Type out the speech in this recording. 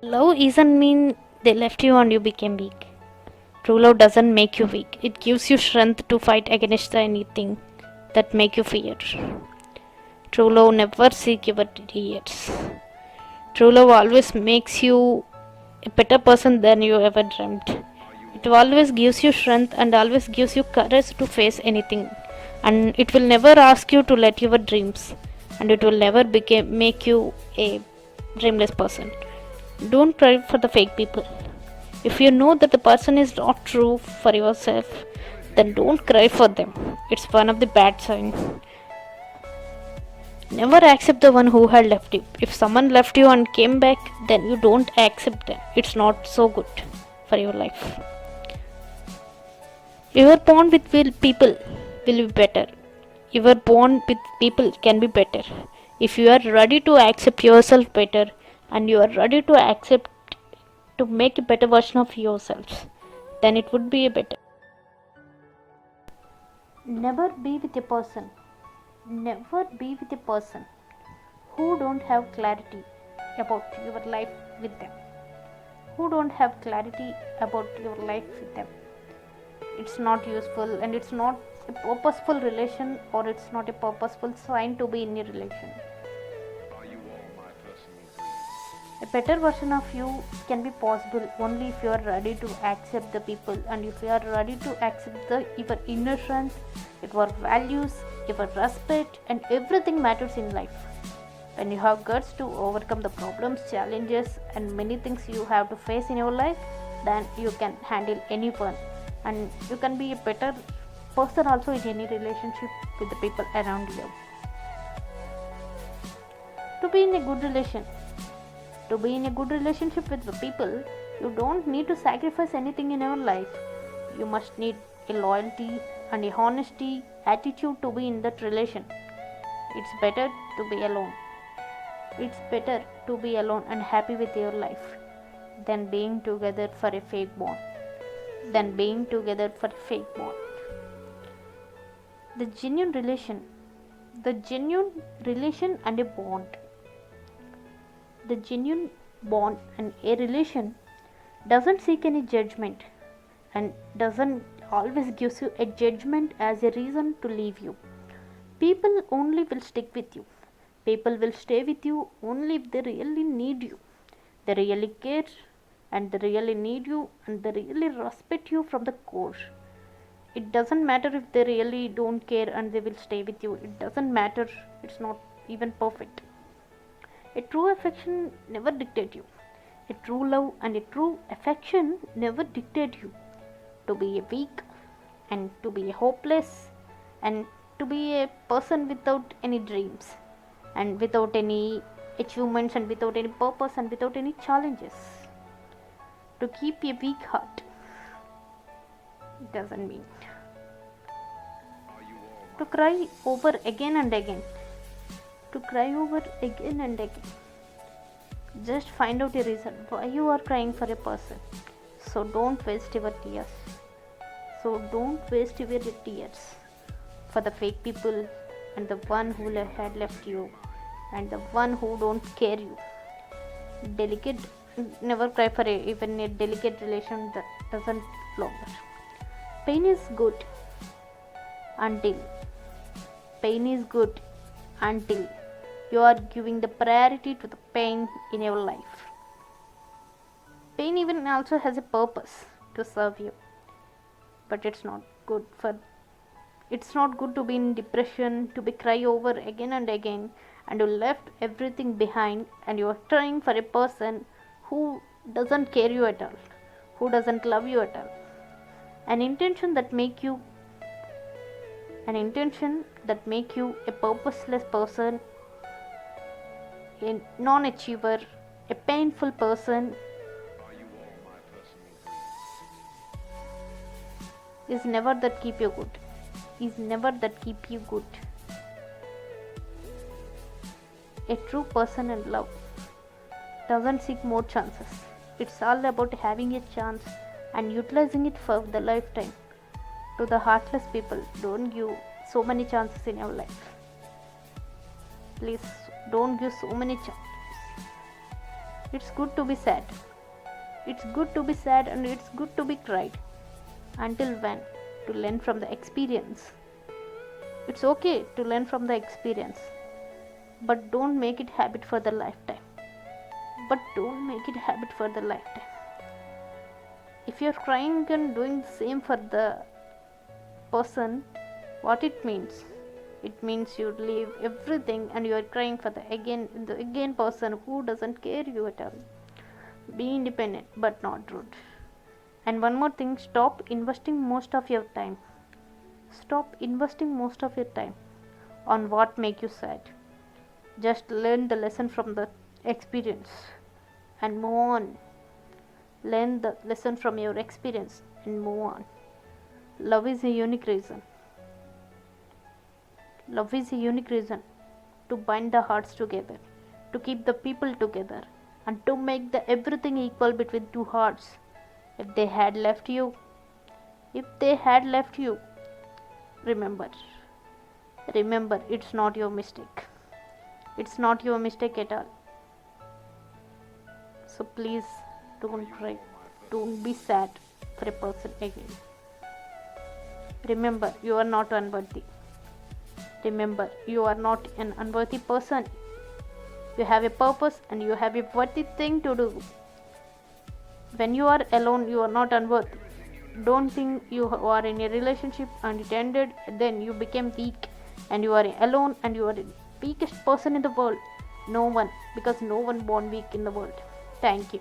Love isn't mean they left you and you became weak. True love doesn't make you weak. It gives you strength to fight against anything that make you fear. True love never seek your tears. True love always makes you a better person than you ever dreamt. It always gives you strength and always gives you courage to face anything. And it will never ask you to let your dreams, and it will never make you a dreamless person. Don't try for the fake people. If you know that the person is not true for yourself, then don't cry for them. It's one of the bad signs. Never accept the one who had left you. If someone left you and came back, then you don't accept them. It's not so good for your life. Your bond with people will be better. Your bond with people can be better. If you are ready to accept yourself better and you are ready to accept to make a better version of yourselves, then it would be a better. Never be with a person. Never be with a person who don't have clarity about your life with them. Who don't have clarity about your life with them. It's not useful and it's not a purposeful relation, or it's not a purposeful sign to be in a relation. A better version of you can be possible only if you are ready to accept the people, and if you are ready to accept your inner strength, your values, your respect, and everything matters in life. When you have guts to overcome the problems, challenges, and many things you have to face in your life, then you can handle anyone, and you can be a better person also in any relationship with the people around you. To be in a good relation, to be in a good relationship with the people, you don't need to sacrifice anything in your life. You must need a loyalty and a honesty attitude to be in that relation. It's better to be alone. It's better to be alone and happy with your life than being together for a fake bond. The genuine relation and a bond. The genuine bond and a relation doesn't seek any judgment and doesn't always gives you a judgment as a reason to leave you. People only will stick with you. People will stay with you only if they really need you. They really care and they really need you and they really respect you from the core. It doesn't matter if they really don't care and they will stay with you. It doesn't matter. It's not even perfect. A true affection never dictates you. A true love and a true affection never dictate you to be a weak and to be a hopeless and to be a person without any dreams and without any achievements and without any purpose and without any challenges. To keep a weak heart doesn't mean to cry over again and again. Just find out a reason why you are crying for a person. So don't waste your tears. For the fake people and the one who had left you and the one who don't care you. Never cry for even a delicate relation that doesn't longer. Pain is good until you are giving the priority to the pain in your life. Pain even also has a purpose to serve you, but it's not good to be in depression, to be cry over again and again, and you left everything behind and you are trying for a person who doesn't care you at all, who doesn't love you at all. An intention that make you a purposeless person, a non-achiever, a painful person is never that keep you good. A true person in love doesn't seek more chances. It's all about having a chance and utilizing it for the lifetime. To the heartless people, don't give so many chances in your life. Please don't give so many chances. It's good to be sad. It's good to be sad and it's good to be cried. Until when? To learn from the experience. It's okay to learn from the experience, but don't make it habit for the lifetime. But don't make it habit for the lifetime. If you're crying and doing the same for the person, what it means? It means you leave everything and you are crying for the again person who doesn't care you at all. Be independent but not rude. And one more thing, stop investing most of your time. Stop investing most of your time on what make you sad. Just learn the lesson from the experience and move on. Learn the lesson from your experience and move on. Love is a unique reason. Love is a unique reason to bind the hearts together, to keep the people together, and to make the everything equal between two hearts. If they had left you, if they had left you, remember, remember, it's not your mistake. It's not your mistake at all. So please don't cry. Don't be sad for a person again. Remember, you are not unworthy. Remember, you are not an unworthy person. You have a purpose and you have a worthy thing to do. When you are alone, you are not unworthy. Don't think you are in a relationship and it ended, then you became weak and you are alone and you are the weakest person in the world. No one, because no one born weak in the world. Thank you.